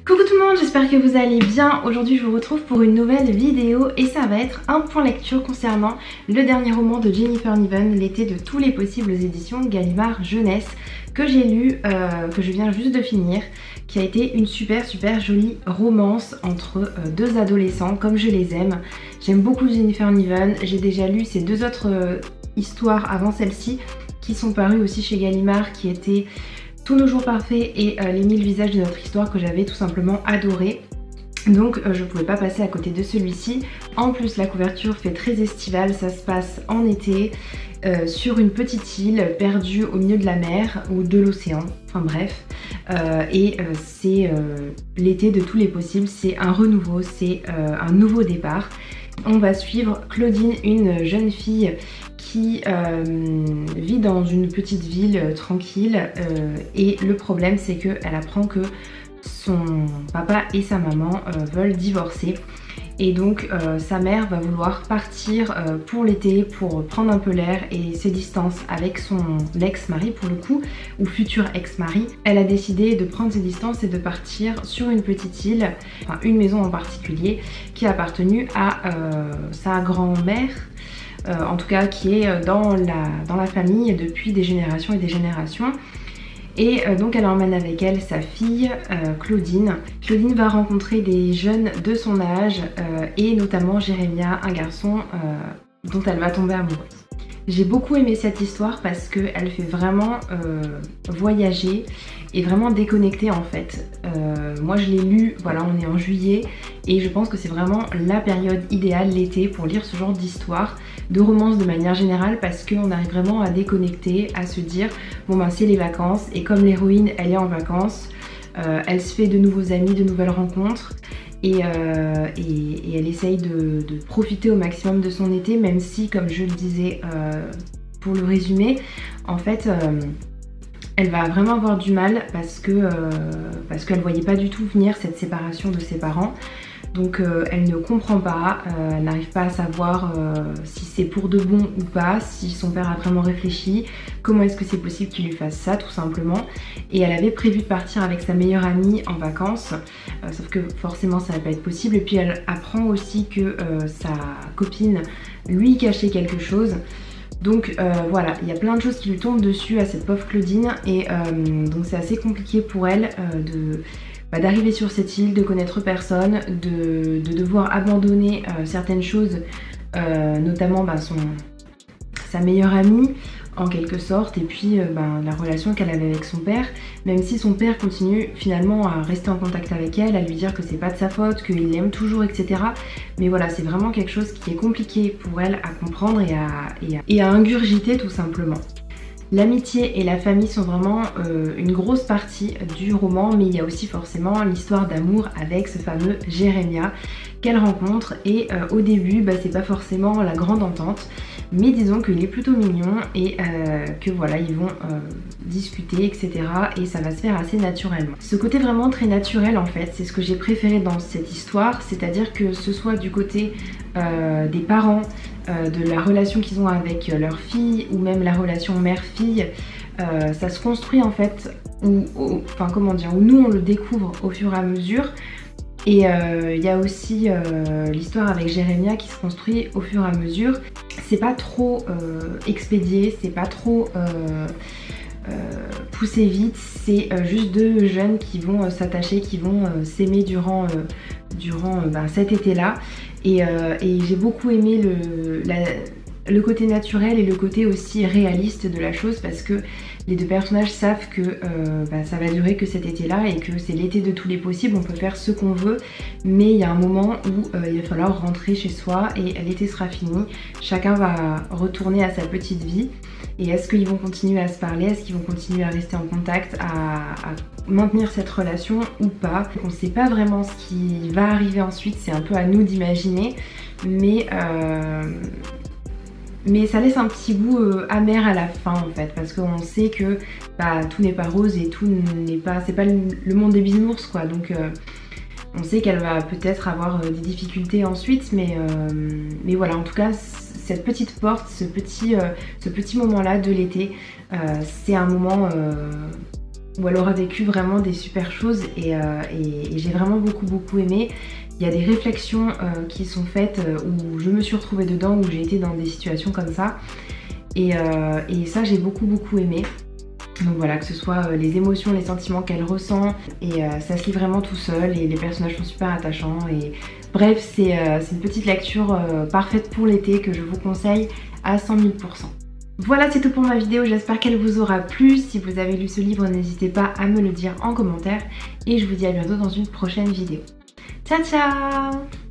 Coucou tout le monde, j'espère que vous allez bien. Aujourd'hui je vous retrouve pour une nouvelle vidéo et ça va être un point lecture concernant le dernier roman de Jennifer Niven, L'été de tous les possibles aux éditions Gallimard Jeunesse, que j'ai lu, que je viens juste de finir, qui a été une super jolie romance entre deux adolescents comme je les aime. J'aime beaucoup Jennifer Niven, j'ai déjà lu ces deux autres histoires avant celle-ci qui sont parues aussi chez Gallimard, qui étaient Tous nos jours parfaits et Les 1000 visages de notre histoire, que j'avais tout simplement adoré. Donc je pouvais pas passer à côté de celui-ci. En plus la couverture fait très estivale, ça se passe en été sur une petite île perdue au milieu de la mer ou de l'océan, enfin bref. C'est l'été de tous les possibles, c'est un renouveau, c'est un nouveau départ. On va suivre Claudine, une jeune fille qui vit dans une petite ville tranquille et le problème c'est qu'elle apprend que son papa et sa maman veulent divorcer et donc sa mère va vouloir partir pour l'été pour prendre un peu l'air et ses distances avec son ex-mari pour le coup, ou futur ex-mari. Elle a décidé de prendre ses distances et de partir sur une petite île, enfin une maison en particulier qui a appartenu à sa grand-mère, en tout cas qui est dans la famille depuis des générations et des générations. Et donc elle emmène avec elle sa fille Claudine. Claudine va rencontrer des jeunes de son âge et notamment Jérémia, un garçon dont elle va tomber amoureuse. J'ai beaucoup aimé cette histoire parce qu'elle fait vraiment voyager et vraiment déconnecter en fait. Moi je l'ai lu, voilà, on est en juillet et je pense que c'est vraiment la période idéale l'été pour lire ce genre d'histoire, de romance de manière générale, parce qu'on arrive vraiment à déconnecter, à se dire bon ben c'est les vacances et comme l'héroïne elle est en vacances, elle se fait de nouveaux amis, de nouvelles rencontres. Et elle essaye de profiter au maximum de son été, même si, comme je le disais pour le résumer, en fait elle va vraiment avoir du mal parce qu'elle voyait pas du tout venir cette séparation de ses parents. Donc elle ne comprend pas, elle n'arrive pas à savoir si c'est pour de bon ou pas, si son père a vraiment réfléchi, comment est-ce que c'est possible qu'il lui fasse ça tout simplement. Et elle avait prévu de partir avec sa meilleure amie en vacances, sauf que forcément ça va pas être possible. Et puis elle apprend aussi que sa copine lui cachait quelque chose. Donc voilà, il y a plein de choses qui lui tombent dessus à cette pauvre Claudine et donc c'est assez compliqué pour elle d'arriver sur cette île, de connaître personne, de devoir abandonner certaines choses, notamment sa meilleure amie en quelque sorte, et puis la relation qu'elle avait avec son père, même si son père continue finalement à rester en contact avec elle, à lui dire que c'est pas de sa faute, qu'il l'aime toujours, etc. Mais voilà, c'est vraiment quelque chose qui est compliqué pour elle à comprendre et à ingurgiter tout simplement. L'amitié et la famille sont vraiment une grosse partie du roman, mais il y a aussi forcément l'histoire d'amour avec ce fameux Jérémia qu'elle rencontre et au début c'est pas forcément la grande entente, mais disons qu'il est plutôt mignon et que voilà, ils vont discuter, etc. et ça va se faire assez naturellement. Ce côté vraiment très naturel en fait, c'est ce que j'ai préféré dans cette histoire, c'est-à-dire que ce soit du côté des parents, de la relation qu'ils ont avec leur fille ou même la relation mère-fille, ça se construit en fait, où nous on le découvre au fur et à mesure. Et il y a aussi l'histoire avec Jérémia qui se construit au fur et à mesure. C'est pas trop expédié, c'est pas trop poussé vite, c'est juste deux jeunes qui vont s'attacher, qui vont s'aimer durant cet été-là. Et j'ai beaucoup aimé le côté naturel et le côté aussi réaliste de la chose, parce que les deux personnages savent que ça va durer que cet été-là et que c'est l'été de tous les possibles, on peut faire ce qu'on veut, mais il y a un moment où il va falloir rentrer chez soi et l'été sera fini, chacun va retourner à sa petite vie. Et est-ce qu'ils vont continuer à se parler, est-ce qu'ils vont continuer à rester en contact, à maintenir cette relation ou pas? On ne sait pas vraiment ce qui va arriver ensuite, c'est un peu à nous d'imaginer, mais ça laisse un petit goût amer à la fin en fait, parce qu'on sait que tout n'est pas rose et tout n'est pas, c'est pas le monde des bisounours quoi, donc on sait qu'elle va peut-être avoir des difficultés ensuite, mais voilà, en tout cas cette petite porte, ce petit moment là de l'été, c'est un moment où elle aura vécu vraiment des super choses et j'ai vraiment beaucoup aimé. Il y a des réflexions qui sont faites où je me suis retrouvée dedans, où j'ai été dans des situations comme ça et ça j'ai beaucoup aimé. Donc voilà, que ce soit les émotions, les sentiments qu'elle ressent et ça se lit vraiment tout seul et les personnages sont super attachants et bref c'est une petite lecture parfaite pour l'été que je vous conseille à 100 000%. Voilà, c'est tout pour ma vidéo, j'espère qu'elle vous aura plu. Si vous avez lu ce livre, n'hésitez pas à me le dire en commentaire et je vous dis à bientôt dans une prochaine vidéo. Ciao ciao!